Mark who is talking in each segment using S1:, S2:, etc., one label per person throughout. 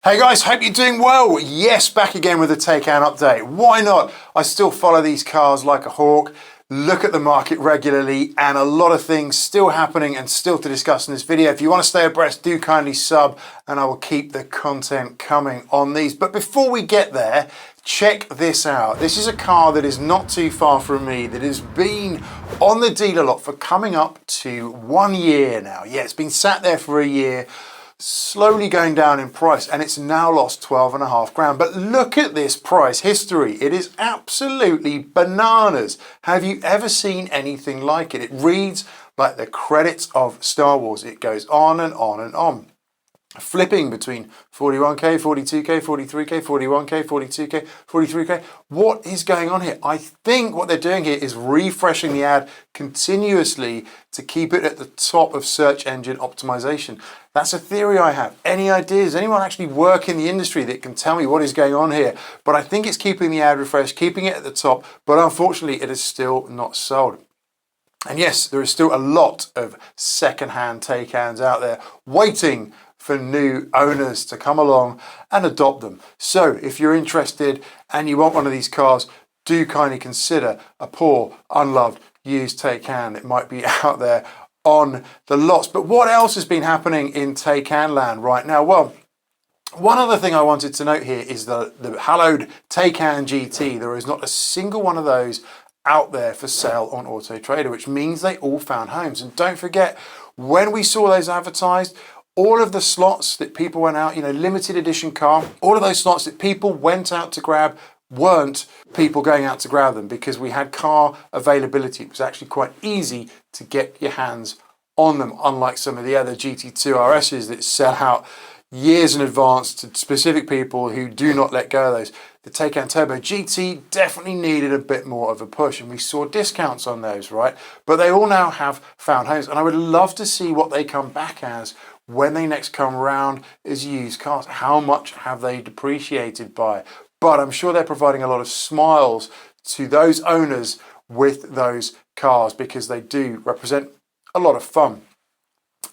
S1: Hey guys, hope you're doing well. Yes, back again with a Taycan update. Why not? I still follow these cars like a hawk, look at the market regularly, and a lot of things still happening and still to discuss in this video. If you want to stay abreast, do kindly sub and I will keep the content coming on these. But before we get there, check this out. This is a car that is not too far from me, that has been on the dealer lot for coming up to 1 year now. Yeah, it's been sat there for a year, slowly going down in price, and it's now lost 12.5 grand. But look at this price history. It is absolutely bananas. Have you ever seen anything like it? It reads like the credits of Star Wars. It goes on and on and on, flipping between 41k, 42k, 43k, 41k, 42k, 43k. What is going on here? I think what they're doing here is refreshing the ad continuously to keep it at the top of search engine optimization. That's a theory I have. Any ideas? Anyone actually work in the industry that can tell me what is going on here? But I think it's keeping the ad refreshed, keeping it at the top, but unfortunately it is still not sold. And yes, there is still a lot of second-hand Taycans out there waiting for new owners to come along and adopt them. So if you're interested and you want one of these cars, do kindly consider a poor, unloved, used Taycan that might be out there on the lots. But what else has been happening in Taycan land right now? Well, one other thing I wanted to note here is the hallowed Taycan GT. There is not a single one of those out there for sale on Auto Trader, which means they all found homes. And don't forget, when we saw those advertised, all of the slots that people went out, limited edition car, all of those slots that people went out to grab weren't people going out to grab them, because we had car availability. It was actually quite easy to get your hands on them, unlike some of the other GT2 RSs that sell out years in advance to specific people who do not let go of those. The Taycan Turbo GT definitely needed a bit more of a push, and we saw discounts on those, right? But they all now have found homes, and I would love to see what they come back as when they next come around as used cars. How much have they depreciated by? But I'm sure they're providing a lot of smiles to those owners with those cars, because they do represent a lot of fun.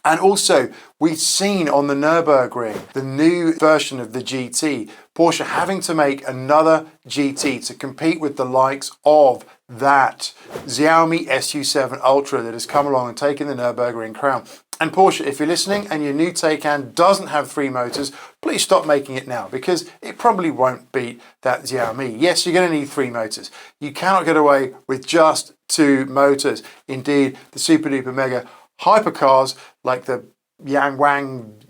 S1: And also, we've seen on the Nürburgring, the new version of the GT, Porsche having to make another GT to compete with the likes of that Xiaomi SU7 Ultra that has come along and taken the Nürburgring crown. And Porsche, if you're listening and your new Taycan doesn't have 3 motors, please stop making it now, because it probably won't beat that Xiaomi. Yes, you're going to need 3 motors. You cannot get away with just 2 motors. Indeed, the super duper mega hypercars like the Yang Wang,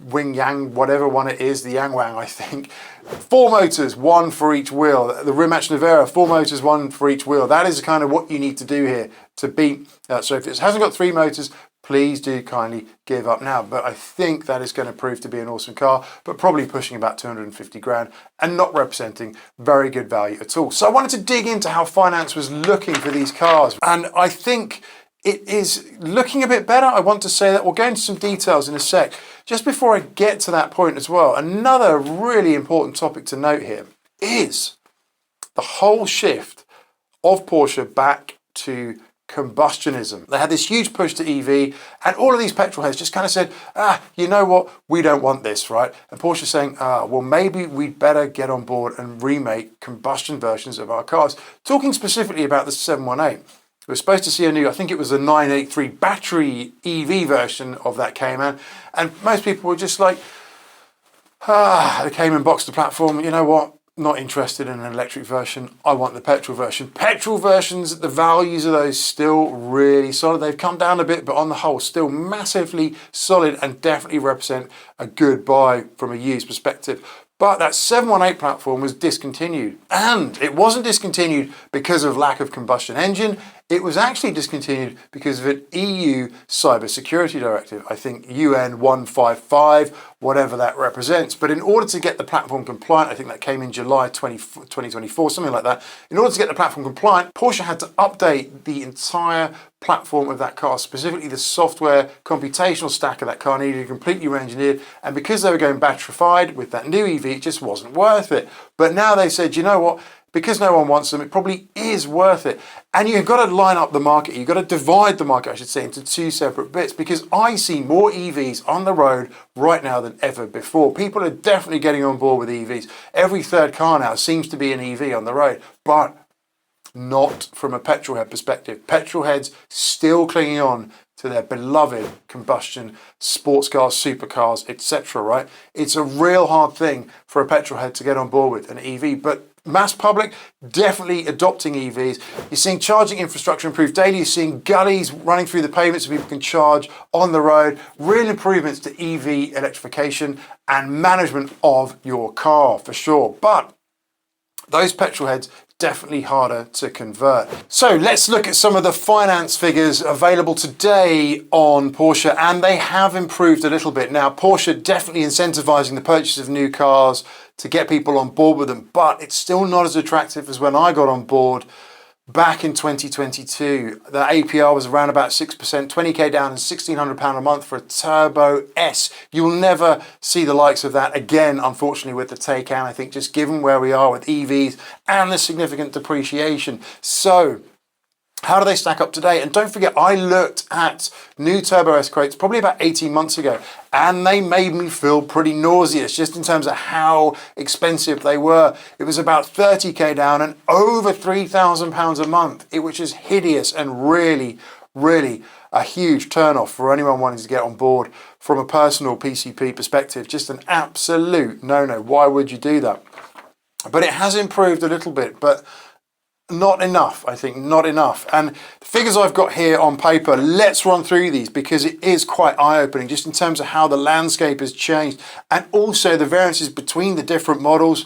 S1: Wing Yang, whatever one it is, the Yang Wang, I think. 4 motors, 1 for each wheel. The Rimac Nevera, 4 motors, 1 for each wheel. That is kind of what you need to do here to beat. So if it hasn't got 3 motors, please do kindly give up now. But I think that is going to prove to be an awesome car, but probably pushing about 250 grand and not representing very good value at all. So I wanted to dig into how finance was looking for these cars, and I think it is looking a bit better. I want to say that. We'll go into some details in a sec. Just before I get to that point as well, another really important topic to note here is the whole shift of Porsche back to combustionism. They had this huge push to EV, and all of these petrol heads just kind of said, you know what, we don't want this, right? And Porsche saying, well, maybe we'd better get on board and remake combustion versions of our cars. Talking specifically about the 718. We were supposed to see a new, I think it was a 983 battery EV version of that Cayman, and most people were just like, the Cayman Boxster platform, you know what? Not interested in an electric version. I want the petrol version. Petrol versions, the values of those still really solid. They've come down a bit, but on the whole, still massively solid and definitely represent a good buy from a used perspective. But that 718 platform was discontinued, and it wasn't discontinued because of lack of combustion engine. It was actually discontinued because of an EU cybersecurity directive, I think UN 155, whatever that represents. But in order to get the platform compliant, I think that came in July 2024, something like that. In order to get the platform compliant, Porsche had to update the entire platform of that car, specifically the software computational stack of that car needed to be completely re-engineered. And because they were going batterified with that new EV, it just wasn't worth it. But now they said, you know what? because no one wants them, it probably is worth it. And you've got to line up the market. You've got to divide the market, I should say, into two separate bits, because I see more EVs on the road right now than ever before. People are definitely getting on board with EVs. Every third car now seems to be an EV on the road, but not from a petrol head perspective. Petrol heads still clinging on to their beloved combustion sports cars, supercars, etc. Right? It's a real hard thing for a petrol head to get on board with an EV, but mass public definitely adopting EVs. You're seeing charging infrastructure improve daily. You're seeing gullies running through the pavement so people can charge on the road. Real improvements to EV electrification and management of your car for sure. But those petrol heads definitely harder to convert. So let's look at some of the finance figures available today on Porsche, and they have improved a little bit. Now, Porsche definitely incentivizing the purchase of new cars to get people on board with them, but it's still not as attractive as when I got on board back in 2022. The APR was around about 6%, 20k down and £1,600 a month for a Turbo S. You'll never see the likes of that again, unfortunately, with the Taycan, I think, just given where we are with EVs and the significant depreciation. So how do they stack up today? And don't forget, I looked at new Turbo S quotes probably about 18 months ago, and they made me feel pretty nauseous just in terms of how expensive they were. It was about 30k down and over £3,000 a month, which is hideous and really, really a huge turnoff for anyone wanting to get on board from a personal PCP perspective. Just an absolute no-no. Why would you do that? But it has improved a little bit, but not enough, I think, not enough. And the figures I've got here on paper, let's run through these because it is quite eye-opening just in terms of how the landscape has changed and also the variances between the different models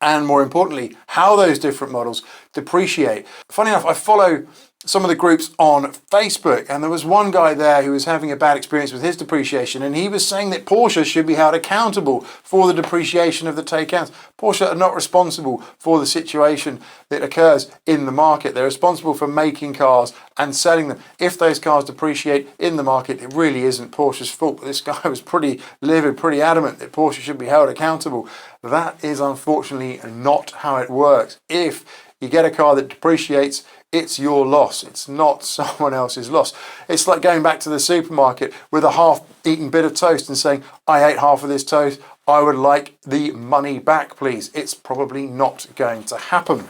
S1: and, more importantly, how those different models depreciate. Funny enough, I follow some of the groups on Facebook, and there was one guy there who was having a bad experience with his depreciation, and he was saying that Porsche should be held accountable for the depreciation of the Taycans. Porsche are not responsible for the situation that occurs in the market. They're responsible for making cars and selling them. If those cars depreciate in the market, it really isn't Porsche's fault. But this guy was pretty livid, pretty adamant that Porsche should be held accountable. That is unfortunately not how it works. If you get a car that depreciates, it's your loss. It's not someone else's loss. It's like going back to the supermarket with a half-eaten bit of toast and saying, I ate half of this toast, I would like the money back, please. It's probably not going to happen.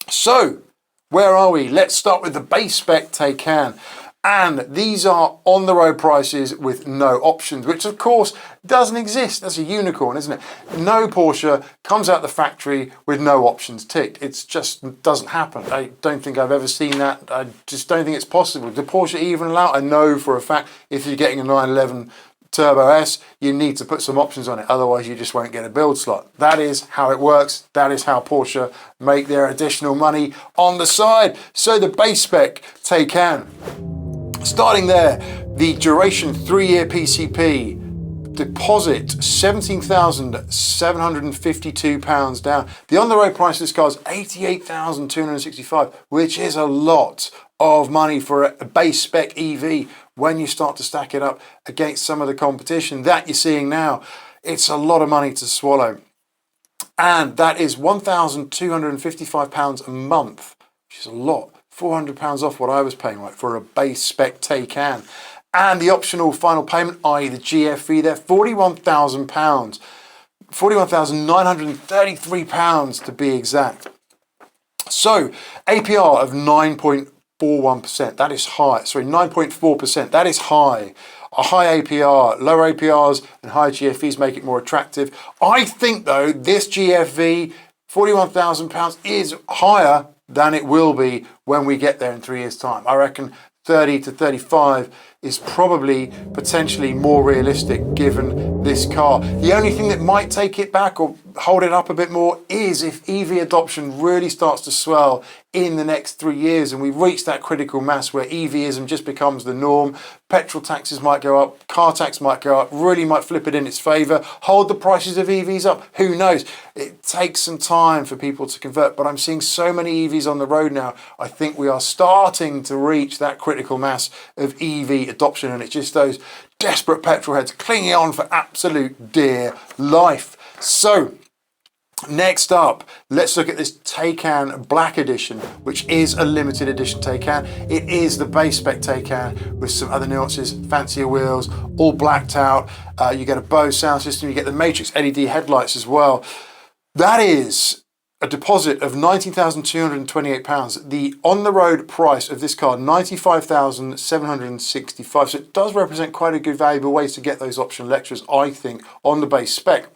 S1: So, where are we? Let's start with the base spec Taycan. And these are on-the-road prices with no options, which of course doesn't exist. That's a unicorn, isn't it? No Porsche comes out the factory with no options ticked. It just doesn't happen. I don't think I've ever seen that. I just don't think it's possible. Do Porsche even allow? I know for a fact if you're getting a 911 Turbo S, you need to put some options on it. Otherwise, you just won't get a build slot. That is how it works. That is how Porsche make their additional money on the side. So the base spec Taycan. Starting there, the duration 3-year PCP, deposit £17,752 down. The on-the-road price of this car is £88,265, which is a lot of money for a base spec EV when you start to stack it up against some of the competition that you're seeing now. It's a lot of money to swallow. And that is £1,255 a month, which is a lot. £400 off what I was paying like for a base spec Taycan. And the optional final payment, i.e. the GF fee there, £41,000. £41,933 to be exact. So, APR of 9.41%, that is high. Sorry, 9.4%, that is high. A high APR, lower APRs and higher GFVs make it more attractive. I think though, this GFV, £41,000 is higher than it will be when we get there in 3 years' time. I reckon 30 to 35 is probably potentially more realistic given this car. The only thing that might take it back or hold it up a bit more is if EV adoption really starts to swell in the next 3 years and we reach that critical mass where EVism just becomes the norm. Petrol taxes might go up, car tax might go up, really might flip it in its favour, hold the prices of EVs up, who knows? It takes some time for people to convert, but I'm seeing so many EVs on the road now, I think we are starting to reach that critical mass of EV adoption, and it's just those desperate petrol heads clinging on for absolute dear life. So, Next up, let's look at this Taycan Black Edition, which is a limited edition Taycan. It is the base spec Taycan with some other nuances, fancier wheels, all blacked out. You get a Bose sound system, you get the Matrix LED headlights as well. That is a deposit of £19,228. The on-the-road price of this car, £95,765. So it does represent quite a good valuable ways to get those optional extras, I think, on the base spec.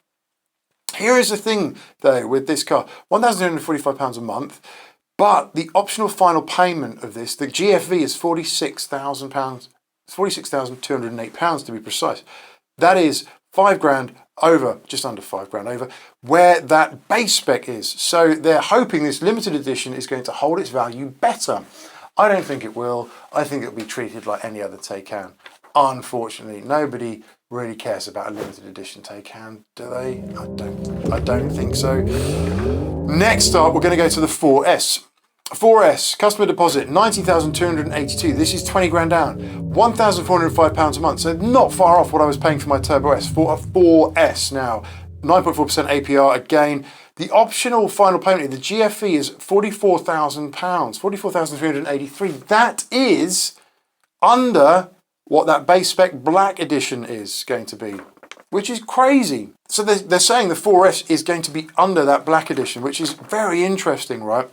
S1: Here is the thing, though, with this car, £1,245 a month, but the optional final payment of this, the GFV is £46,000, £46,208 to be precise. That is £5,000 over, just under £5,000 over, where that base spec is. So they're hoping this limited edition is going to hold its value better. I don't think it will. I think it'll be treated like any other Taycan. Unfortunately, nobody really cares about a limited edition Taycan, do they? I don't think so. Next up, we're going to go to the 4S. 4S, customer deposit, £19,282. This is £20,000 down, £1,405 a month. So not far off what I was paying for my Turbo S for a 4S now. 9.4% APR again. The optional final payment, the GFE is £44,000, £44,383. That is under what that base spec Black Edition is going to be, which is crazy. So they're saying the 4S is going to be under that Black Edition, which is very interesting, right?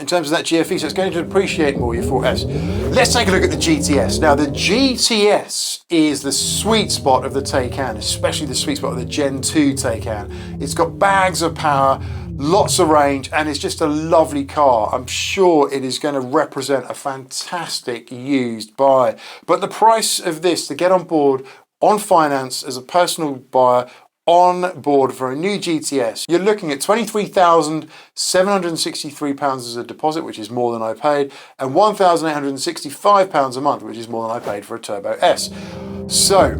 S1: In terms of that GFE, so it's going to depreciate more, your 4S. Let's take a look at the GTS. Now, the GTS is the sweet spot of the Taycan, especially the sweet spot of the Gen 2 Taycan. It's got bags of power, lots of range, and it's just a lovely car. I'm sure it is going to represent a fantastic used buy. But the price of this, to get on board on finance as a personal buyer, on board for a new GTS, you're looking at £23,763 as a deposit, which is more than I paid, and £1,865 a month, which is more than I paid for a Turbo S. So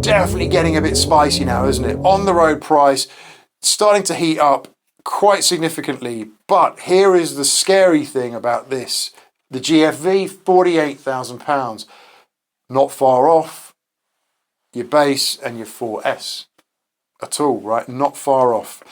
S1: definitely getting a bit spicy now, isn't it? On the road price starting to heat up quite significantly. But here is the scary thing about this. The GFV, £48,000. Not far off your base and your 4S. At all, right? Not far off.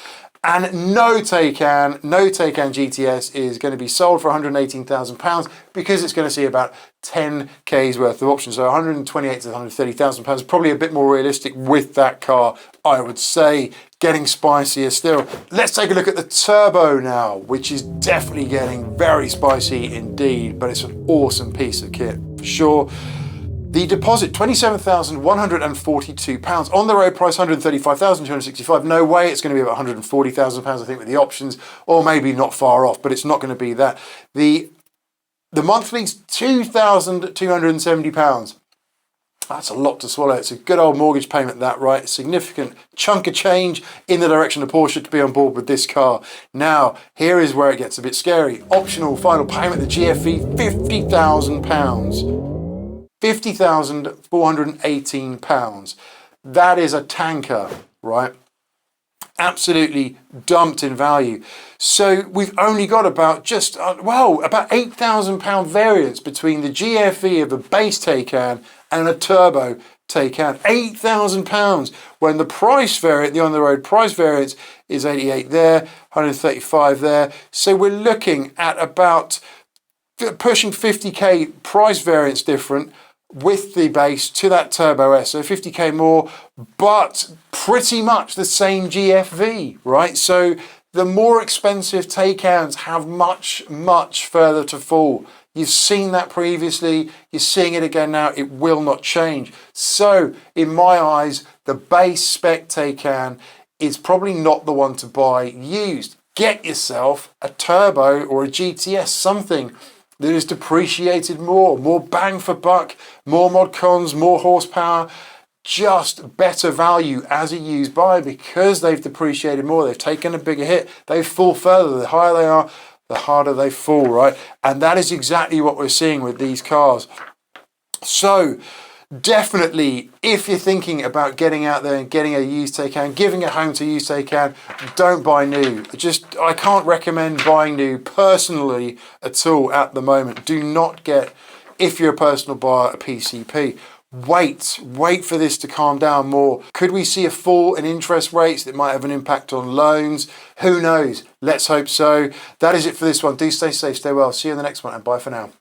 S1: And no Taycan GTS is going to be sold for £118,000 because it's going to see about 10K's worth of options. So £128,000 to £130,000, probably a bit more realistic with that car, I would say. Getting spicier still. Let's take a look at the Turbo now, which is definitely getting very spicy indeed, but it's an awesome piece of kit for sure. The deposit, £27,142. On the road price, £135,265. No way it's going to be about £140,000, I think, with the options, or maybe not far off, but it's not going to be that. The monthly's £2,270. That's a lot to swallow. It's a good old mortgage payment, that, right? A significant chunk of change in the direction of Porsche to be on board with this car. Now, here is where it gets a bit scary. Optional final payment, the GFE, £50,000. £50,418. That is a tanker, right? Absolutely dumped in value. So we've only got about about £8,000 variance between the GFE of a base Taycan and a turbo Taycan. £8,000 when the price variant, the on-the-road price variance is 88 there, 135 there. So we're looking at about pushing 50k price variance different with the base to that Turbo S, so 50k more, but pretty much the same GFV, right? So the more expensive Taycans have much, much further to fall. You've seen that previously, you're seeing it again now, it will not change. So in my eyes, the base spec Taycan is probably not the one to buy used. Get yourself a Turbo or a GTS, something that is depreciated more bang for buck, more mod cons, more horsepower, just better value as a used buy because they've depreciated more, they've taken a bigger hit, they fall further. The higher they are, the harder they fall, right? And that is exactly what we're seeing with these cars. So definitely, if you're thinking about getting out there and getting a used Taycan, giving it home to a used Taycan, don't buy new. I can't recommend buying new personally at all at the moment. Do not get, if you're a personal buyer, a PCP. wait for this to calm down more. Could we see a fall in interest rates that might have an impact on loans? Who knows? Let's hope so. That is it for this one. Do stay safe, stay well. See you in the next one, and bye for now.